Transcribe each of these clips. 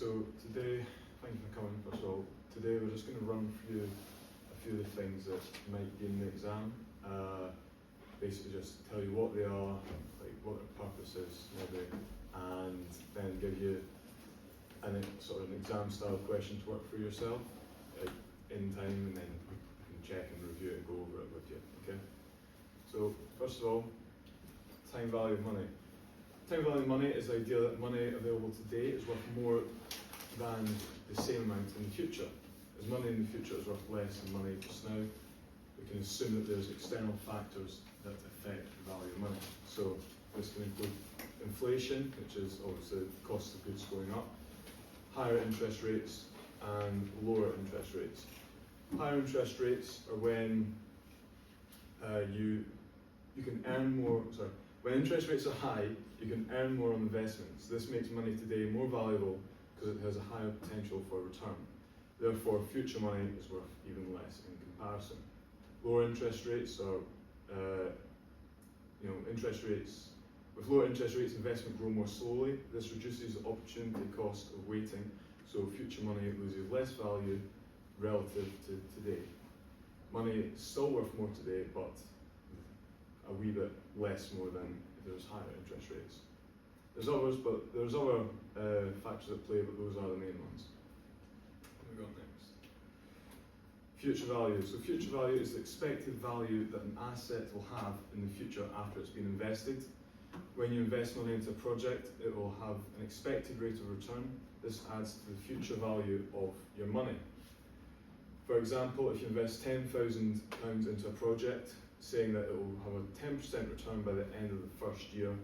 so today, thank you for coming first of all. Today we're just going to run through a few of the things that might be in the exam. Basically just tell you what they are, like what their purpose is, maybe, and then give you an exam style question to work for yourself in time, and then you can check and review it and go over it with you, okay? So first of all, time value of money. Time value of money is the idea that money available today is worth more than the same amount in the future. As money in the future is worth less than money just now, we can assume that there's external factors that affect the value of money. So this can include inflation, which is obviously the cost of goods going up, higher interest rates and lower interest rates. Higher interest rates are when you can earn more, when interest rates are high, you can earn more on investments. This makes money today more valuable because it has a higher potential for return. Therefore, future money is worth even less in comparison. Lower interest rates are, with lower interest rates, investment grow more slowly. This reduces the opportunity cost of waiting, so future money loses less value relative to today. Money is still worth more today, but a wee bit less more than if there's higher interest rates. There's others, but there's other factors at play, but those are the main ones. What have we got next? Future value. So future value is the expected value that an asset will have in the future after it's been invested. When you invest money into a project, it will have an expected rate of return. This adds to the future value of your money. For example, if you invest £10,000 into a project, saying that it will have a 10% return by the end of the first year,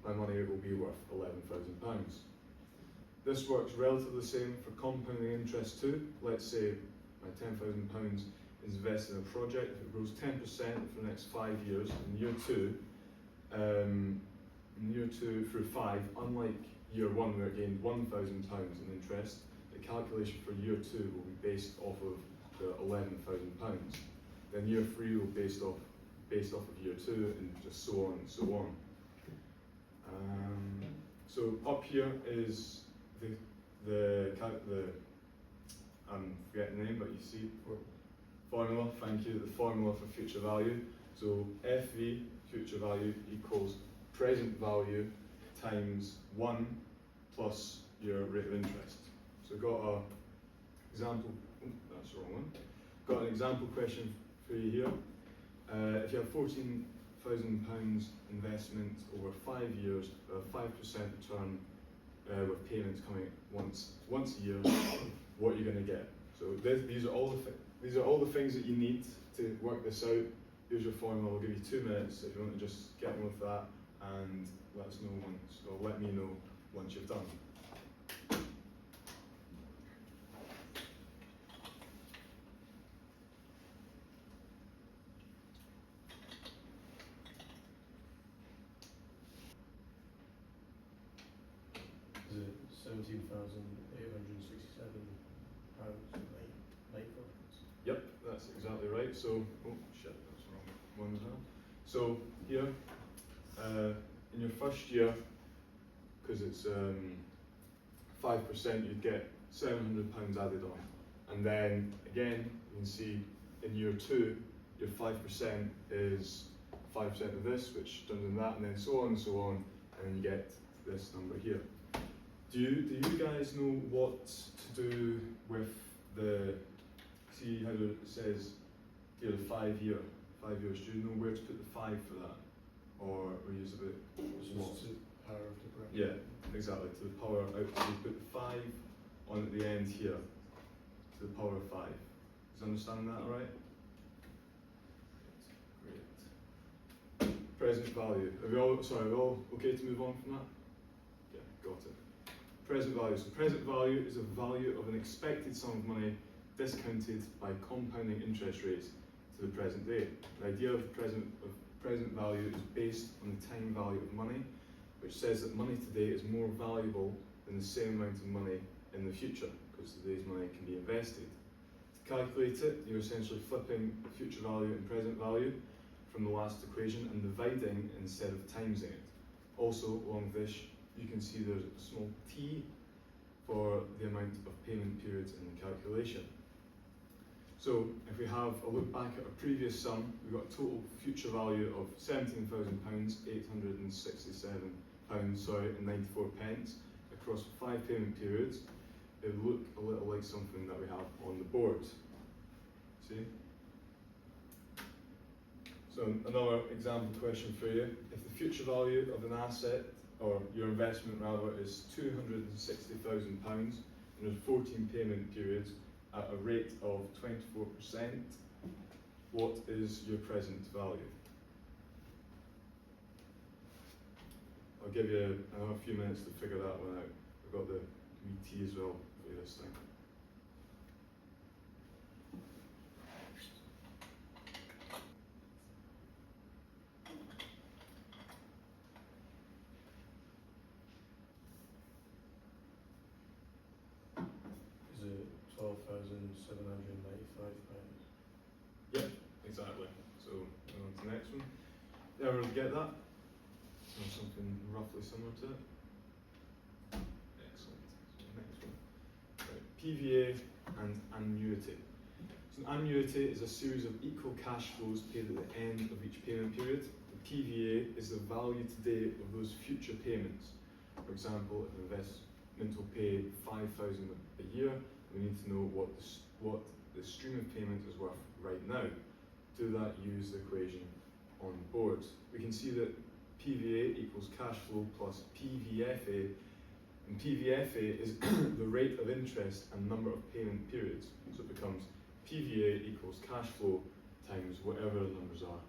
my money will be worth £11,000. This works relatively the same for compounding interest too. Let's say my £10,000 is invested in a project. If it grows 10% for the next 5 years, in year two through 5, unlike year 1 where it gained £1,000 in interest, the calculation for year 2 will be based off of the £11,000. Then year 3 will be based off of year 2, and just so on and so on. So up here is the I'm forgetting the name, but you see formula. Thank you. The formula for future value. So FV, future value, equals present value times 1 plus your rate of interest. So we've got an example. Oh, that's the wrong one. Got an example question for you here. If you have £14,000 investment over 5 years, a 5% return with payments coming once a year, what are you going to get? So these are all the things that you need to work this out. Here's your formula. I'll give you 2 minutes if you want to just get on with that and let us know let me know once you've done. Is it £17,867 night profits? Yep, that's exactly right. So, oh shit, that's the wrong one as well. So here, in your first year, because it's 5%, you'd get £700 added on, and then again you can see in year 2, your 5% is 5% of this, which turns into that, and then so on and so on, and then you get this number here. Do you guys know what to do with the, see how it says here the 5 years? Do you know where to put the 5 for that? Or we use a bit small? Just to power of the bracket. Yeah, exactly, to the power out. So you put the 5 on at the end here, to the power of 5. Does you understand that alright? Great. Present value. Are we all okay to move on from that? Yeah, got it. Present value. So present value is a value of an expected sum of money discounted by compounding interest rates to the present day. The idea of present value is based on the time value of money, which says that money today is more valuable than the same amount of money in the future, because today's money can be invested. To calculate it, you're essentially flipping future value and present value from the last equation and dividing instead of timesing it. Also, along this, you can see there's a small t for the amount of payment periods in the calculation. So if we have a look back at our previous sum, we've got a total future value of £17,000, £867.94 across 5 payment periods. It would look a little like something that we have on the board. See? So another example question for you. If the future value of an asset, or your investment rather, is £260,000 and there's 14 payment periods at a rate of 24%, what is your present value? I'll give you another few minutes to figure that one out. We've got the wee tea as well for you this time. Is it £12,795? Yep, exactly. So we're on to the next one. Yeah, we'll get that. Or something roughly similar to it. Excellent. So next one. Right. PVA and annuity. So an annuity is a series of equal cash flows paid at the end of each payment period. The PVA is the value today of those future payments. For example, if an investment will pay £5,000 a year, we need to know what the stream of payment is worth right now. Do that, use the equation on the board. We can see that PVA equals cash flow plus PVFA, and PVFA is the rate of interest and number of payment periods. So it becomes PVA equals cash flow times whatever the numbers are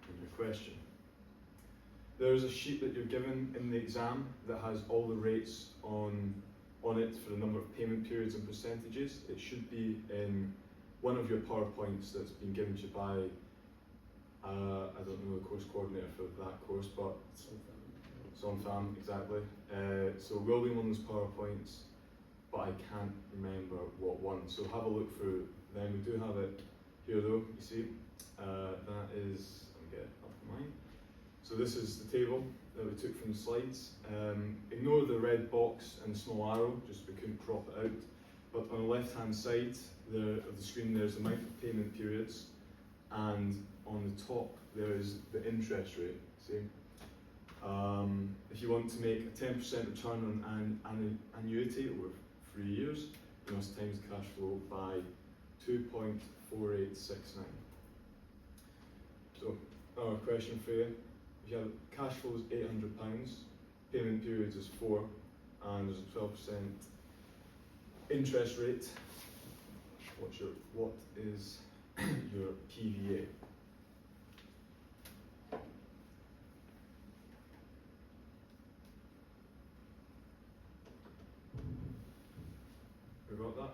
in your question. There is a sheet that you're given in the exam that has all the rates on it for the number of payment periods and percentages. It should be in one of your PowerPoints that's been given to you by, I don't know the course coordinator for that course, but Sonfam, exactly. So it will be one of those PowerPoints, but I can't remember what one. So have a look through them. We do have it here though, you see. That is, let me get it up for mine. So this is the table that we took from the slides. Ignore the red box and the small arrow, just we couldn't crop it out. But on the left-hand side of the screen, there's the amount of payment periods, and on the top there is the interest rate. See, if you want to make a 10% return on an annuity over 3 years, you must times the cash flow by 2.4869. So, another question for you. If you have cash flow is £800, payment periods is 4, and there's a 12% interest rate, what is your PVA? We got that?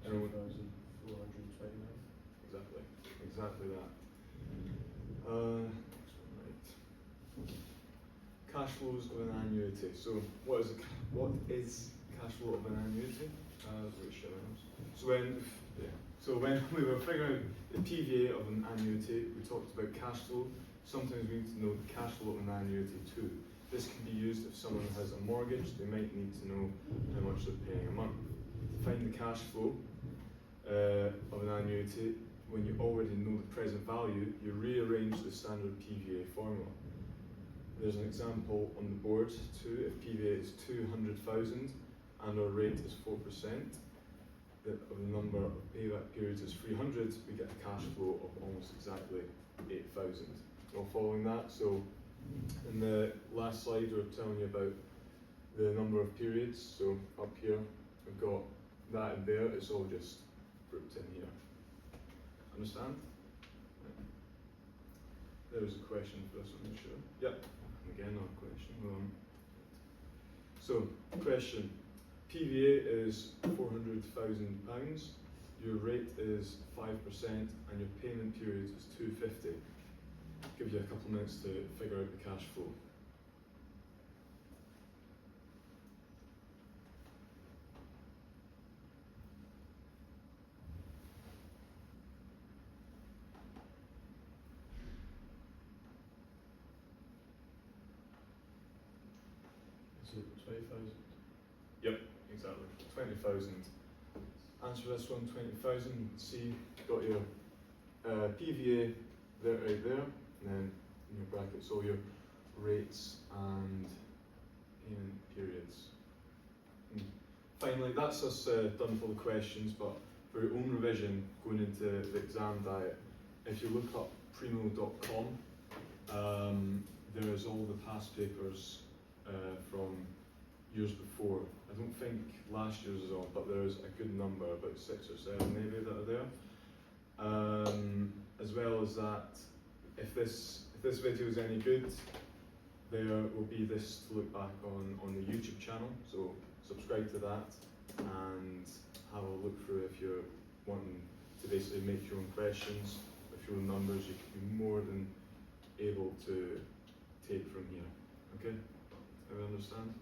Anyone? 429. Exactly that. Next one, right. Cash flows of an annuity. So what is cash flow of an annuity? So when we were figuring out the PVA of an annuity, we talked about cash flow. Sometimes we need to know the cash flow of an annuity too. This can be used if someone has a mortgage. They might need to know how much they're paying a month. To find the cash flow of an annuity, when you already know the present value, you rearrange the standard PVA formula. There's an example on the board too. If PVA is 200,000 and our rate is 4%, of the number of payback periods is 300, we get a cash flow of almost exactly 8,000. All following that, so in the last slide we were telling you about the number of periods. So up here we've got that in there, it's all just grouped in here. Understand? Right. There's a question for this one, sure. Yep, again another question. So, question. PVA is £400,000, your rate is 5%, and your payment period is 250. Give you a couple of minutes to figure out the cash flow. Is it 20,000? Exactly. 20,000. Answer this one, 20,000. See, got your PVA there, right there, and then in your brackets all your rates and payment periods. Finally, that's us done for the questions, but for your own revision going into the exam diet, if you look up primo.com, there is all the past papers from years before. I don't think last year's is on, but there's a good number, about 6 or 7 maybe, that are there. As well as that, if this video is any good, there will be this to look back on the YouTube channel, so subscribe to that and have a look through if you're wanting to basically make your own questions with your own numbers. You can be more than able to take from here. Okay? Everyone understand?